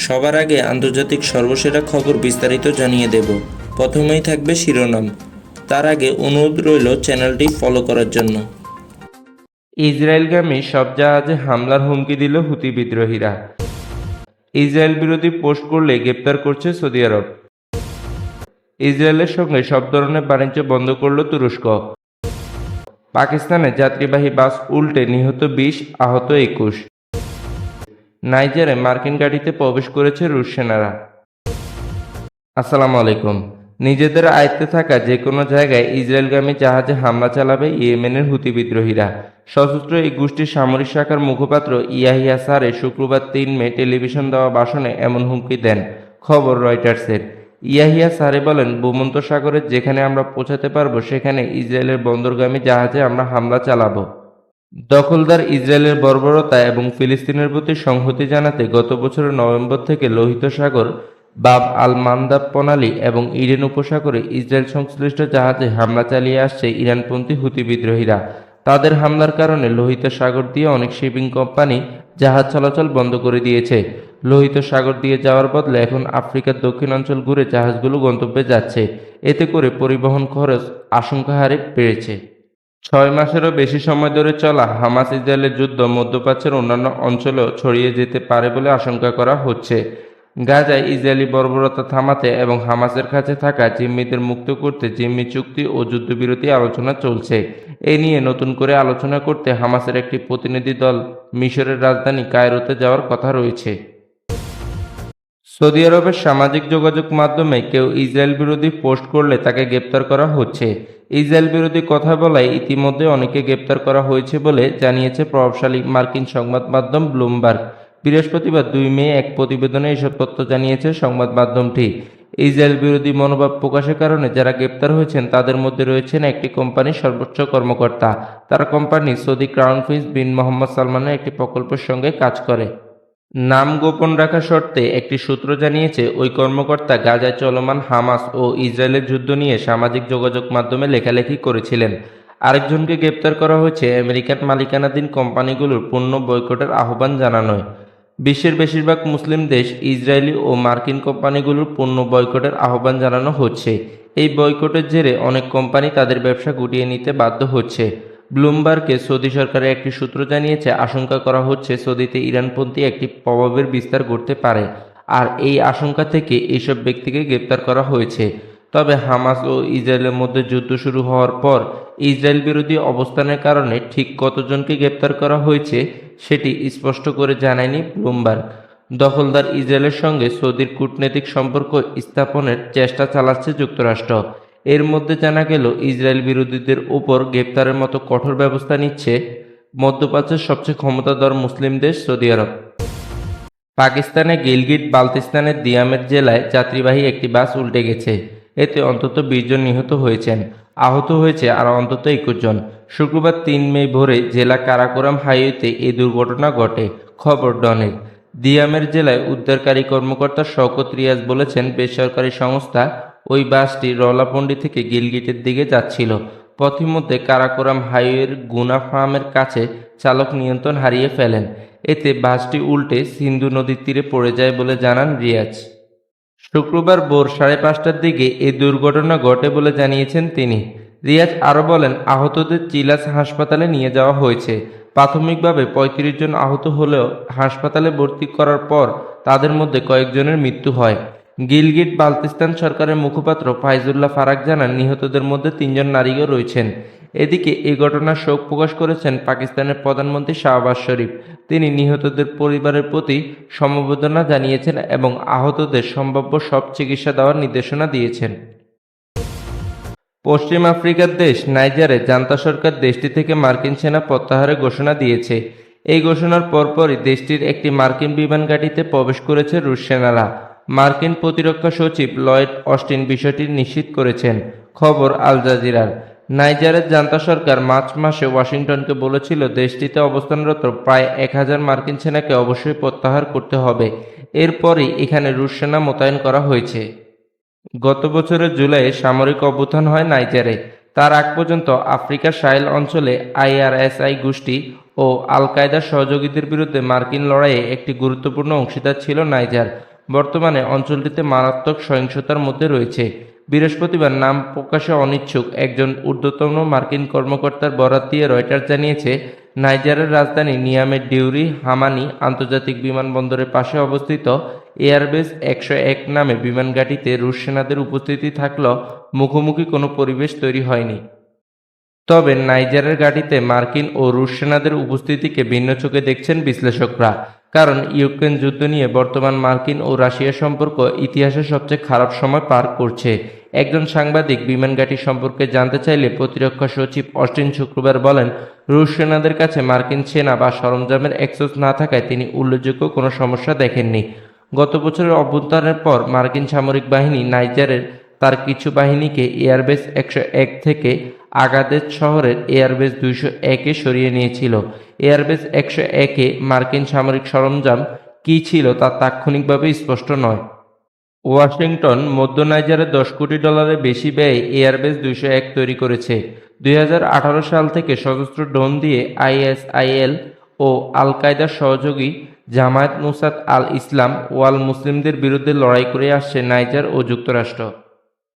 সবার আগে আন্তর্জাতিক সর্বসেরা খবর বিস্তারিত জানিয়ে দেব। প্রথমেই থাকবে শিরোনাম, তার আগে অনুরোধ রইল চ্যানেলটি ফলো করার জন্য। ইসরায়েলগামী সব জাহাজে হামলার হুমকি দিল হুতি বিদ্রোহীরা। ইসরায়েল বিরোধী পোস্ট করলে গ্রেপ্তার করছে সৌদি আরব। ইসরায়েলের সঙ্গে সব ধরনের বাণিজ্য বন্ধ করল তুরস্ক। পাকিস্তানে যাত্রীবাহী বাস উল্টে নিহত 20, আহত 21। নাইজারে মার্কিন গাড়িতে প্রবেশ করেছে রুশ সেনারা। আসসালামু আলাইকুম। নিজেদের আয়ত্তে থাকা যে কোনো জায়গায় ইসরায়েলগামী জাহাজে হামলা চালাবে ইয়েমেনের হুতি বিদ্রোহীরা। সশস্ত্র এই গোষ্ঠীর সামরিক শাখার মুখপাত্র ইয়াহিয়া সারে শুক্রবার 3 মে টেলিভিশন দেওয়া ভাষণে এমন হুমকি দেন। খবর রয়টার্সের। ইয়াহিয়া সারে বলেন, ভূমধ্যসাগরের যেখানে আমরা পৌঁছাতে পারবো সেখানে ইসরায়েলের বন্দরগামী জাহাজে আমরা হামলা চালাবো। দখলদার ইসরায়েলের বর্বরতা এবং ফিলিস্তিনের প্রতি সংহতি জানাতে গত বছরের নভেম্বর থেকে লোহিত সাগর, বাব আল মান্দাব প্রণালী এবং ইডেন উপসাগরে ইসরায়েল সংশ্লিষ্ট জাহাজে হামলা চালিয়ে আসছে ইরানপন্থী হুতি বিদ্রোহীরা। তাদের হামলার কারণে লোহিত সাগর দিয়ে অনেক শিপিং কোম্পানি জাহাজ চলাচল বন্ধ করে দিয়েছে। লোহিত সাগর দিয়ে যাওয়ার বদলে এখন আফ্রিকার দক্ষিণাঞ্চল ঘুরে জাহাজগুলো গন্তব্যে যাচ্ছে। এতে করে পরিবহন খরচ আশঙ্কা হারে বেড়েছে। 6 মাসেরও বেশি সময় ধরে চলা হামাস ইসরায়েলের যুদ্ধ মধ্যপ্রাচ্যের অন্যান্য অঞ্চলেও ছড়িয়ে যেতে পারে বলে আশঙ্কা করা হচ্ছে। গাজায় ইসরায়েলি বর্বরতা থামাতে এবং হামাসের কাছে থাকা জিম্মিদের মুক্ত করতে জিম্মি চুক্তি ও যুদ্ধবিরতি আলোচনা চলছে। এ নিয়ে নতুন করে আলোচনা করতে হামাসের একটি প্রতিনিধি দল মিশরের রাজধানী কায়রোতে যাওয়ার কথা রয়েছে। সৌদি আরবের সামাজিক যোগাযোগ মাধ্যমে কেউ ইসরায়েল বিরোধী পোস্ট করলে তাকে গ্রেপ্তার করা হচ্ছে। ইসরায়েল বিরোধী কথা বলায় ইতিমধ্যে অনেকে গ্রেপ্তার করা হয়েছে বলে জানিয়েছে প্রভাবশালী মার্কিন সংবাদ মাধ্যম ব্লুমবার্গ। বৃহস্পতিবার 2 মে এক প্রতিবেদনে এসব তথ্য জানিয়েছে সংবাদ মাধ্যমটি। ইসরায়েল বিরোধী মনোভাব প্রকাশের কারণে যারা গ্রেপ্তার হয়েছেন তাদের মধ্যে রয়েছেন একটি কোম্পানির সর্বোচ্চ কর্মকর্তা। তার কোম্পানি সৌদি ক্রাউন প্রিন্স বিন মোহাম্মদ সালমানের একটি প্রকল্পের সঙ্গে কাজ করে। নাম গোপন রাখা শর্তে একটি সূত্র জানিয়েছে, ওই কর্মকর্তা গাজায় চলমান হামাস ও ইসরায়েলের যুদ্ধ নিয়ে সামাজিক যোগাযোগ মাধ্যমে লেখালেখি করেছিলেন। আরেকজনকে গ্রেপ্তার করা হয়েছে আমেরিকান মালিকানাধীন কোম্পানিগুলোর পণ্য বয়কটের আহ্বান জানানোয়। বিশ্বের বেশিরভাগ মুসলিম দেশ ইসরায়েলি ও মার্কিন কোম্পানিগুলোর পণ্য বয়কটের আহ্বান জানানো হচ্ছে। এই বয়কটের জেরে অনেক কোম্পানি তাদের ব্যবসা গুটিয়ে নিতে বাধ্য হচ্ছে। ব্লুমবার্গকে সৌদি সরকারের একটি সূত্র জানিয়েছে, আশঙ্কা করা হচ্ছে সৌদিতে ইরানপন্থী একটি প্রভাবের বিস্তার ঘটতে পারে, আর এই আশঙ্কা থেকে এইসব ব্যক্তিকে গ্রেপ্তার করা হয়েছে। তবে হামাস ও ইসরায়েলের মধ্যে যুদ্ধ শুরু হওয়ার পর ইসরায়েল বিরোধী অবস্থানের কারণে ঠিক কতজনকে গ্রেপ্তার করা হয়েছে সেটি স্পষ্ট করে জানায়নি ব্লুমবার্গ। দখলদার ইসরায়েলের সঙ্গে সৌদির কূটনৈতিক সম্পর্ক স্থাপনের চেষ্টা চালাচ্ছে যুক্তরাষ্ট্র। এর মধ্যে জানা গেল, ইসরায়েল বিরোধীদের উপর গ্রেপ্তারের মতো কঠোর ব্যবস্থা নিচ্ছে মধ্যপ্রাচ্যের সবচেয়ে ক্ষমতাধর মুসলিম দেশ সৌদি আরব। পাকিস্তানে গিলগিট বালতিস্তানের দিয়ামের জেলায় যাত্রীবাহী একটি বাস উল্টে গেছে। এতে অন্তত 20 জন নিহত হয়েছেন। আহত হয়েছে আরও অন্তত 21 জন। শুক্রবার 3 মে ভোরে জেলা কারাকোরাম হাইওয়েতে এই দুর্ঘটনা ঘটে। খবর ডনের। দিয়ামের জেলায় উদ্ধারকারী কর্মকর্তা শওকত রিয়াজ বলেছেন, বেসরকারি সংস্থা ওই বাসটি রওলাপন্ডি থেকে গিলগিটের দিকে যাচ্ছিল। পথিমধ্যে কারাকোরাম হাইওয়ের গুনা ফার্মের কাছে চালক নিয়ন্ত্রণ হারিয়ে ফেলেন। এতে বাসটি উল্টে সিন্ধু নদীর তীরে পড়ে যায় বলে জানান রিয়াজ। শুক্রবার ভোর 5:30টার দিকে এই দুর্ঘটনা ঘটে বলে জানিয়েছেন তিনি। রিয়াজ আরও বলেন, আহতদের চিলাস হাসপাতালে নিয়ে যাওয়া হয়েছে। প্রাথমিকভাবে 35 জন আহত হলেও হাসপাতালে ভর্তি করার পর তাদের মধ্যে কয়েকজনের মৃত্যু হয়। গিলগিট বালতিস্তান সরকারের মুখপাত্র ফাইজুল্লাহ ফারাক জানান, নিহতদের মধ্যে 3 জন নারীও রয়েছেন। এদিকে এই ঘটনার শোক প্রকাশ করেছেন পাকিস্তানের প্রধানমন্ত্রী শাহবাজ শরীফ। তিনি নিহতদের পরিবারের প্রতি সমবেদনা জানিয়েছেন এবং আহতদের সম্ভাব্য সব চিকিৎসা দেওয়ার নির্দেশনা দিয়েছেন। পশ্চিম আফ্রিকার দেশ নাইজারে জান্তা সরকার দেশটি থেকে মার্কিন সেনা প্রত্যাহারের ঘোষণা দিয়েছে। এই ঘোষণার পরপরই দেশটির একটি মার্কিন বিমান ঘাঁটিতে প্রবেশ করেছে রুশ সেনারা। মার্কিন প্রতিরক্ষা সচিব লয়েড অস্টিন বিষয়টি নিশ্চিত করেছেন। খবর আল জাজিরার। নাইজারের জান্তা সরকার মার্চ মাসে ওয়াশিংটনকে বলেছিল, দেশটিতে অবস্থানরত প্রায় 1000 মার্কিন সেনাকে অবশ্যই প্রত্যাহার করতে হবে। এরপরই এখানে রুশ সেনা মোতায়েন করা হয়েছে। গত বছরের জুলাইয়ে সামরিক অভ্যুত্থান হয় নাইজারে। তার আগ পর্যন্ত আফ্রিকার সাহেল অঞ্চলে আইআরএসআই গোষ্ঠী ও আল কায়দার সহযোগীদের বিরুদ্ধে মার্কিন লড়াইয়ে একটি গুরুত্বপূর্ণ অংশীদার ছিল নাইজার। বর্তমানে অঞ্চলটিতে মারাত্মক সহিংসতার মধ্যে রয়েছে। বৃহস্পতিবার নাম প্রকাশে অনিচ্ছুক একজন ঊর্ধ্বতন মার্কিন কর্মকর্তার বরাত দিয়ে রয়টার্স জানিয়েছে, নাইজারের রাজধানী নিয়ামের ডিউরি হামানি আন্তর্জাতিক বিমানবন্দরের পাশে অবস্থিত এয়ারবেস ১০১ নামে বিমানঘাঁটিতে রুশ সেনাদের উপস্থিতি থাকলেও মুখোমুখি কোনো পরিবেশ তৈরি হয়নি। তবে নাইজারের ঘাঁটিতে মার্কিন ও রুশ সেনাদের উপস্থিতিকে ভিন্ন চোখে দেখছেন বিশ্লেষকরা। কারণ ইউক্রেন যুদ্ধ নিয়ে বর্তমান মার্কিন ও রাশিয়ার সম্পর্ক ইতিহাসের সবচেয়ে খারাপ সময় পার করছে। একজন সাংবাদিক বিমানঘাঁটি সম্পর্কে জানতে চাইলে প্রতিরক্ষা সচিব অস্টিন শুক্রবার বলেন, রুশ সেনাদের কাছে মার্কিন সেনা বা সরঞ্জামের অ্যাক্সেস না থাকায় তিনি উল্লেখযোগ্য কোনো সমস্যা দেখেননি। গত বছরের অভ্যুত্থানের পর মার্কিন সামরিক বাহিনী নাইজারের তার কিছু বাহিনীকে এয়ারবেস ১০১ থেকে আগাদেজ শহরের এয়ারবেস ২০১-এ সরিয়ে নিয়েছিল। এয়ারবেস ১০১-এ মার্কিন সামরিক সরঞ্জাম কী ছিল তা তাৎক্ষণিকভাবে স্পষ্ট নয়। ওয়াশিংটন মধ্য নাইজারে $১০ কোটি বেশি ব্যয়ে এয়ারবেস ২০১ তৈরি করেছে। ২০১৮ সাল থেকে সশস্ত্র ড্রোন দিয়ে আইএসআইএল ও আল কায়দার সহযোগী জামায়াত নুসরাত আল ইসলাম ওয়াল মুসলিমদের বিরুদ্ধে লড়াই করে আসছে নাইজার ও যুক্তরাষ্ট্র।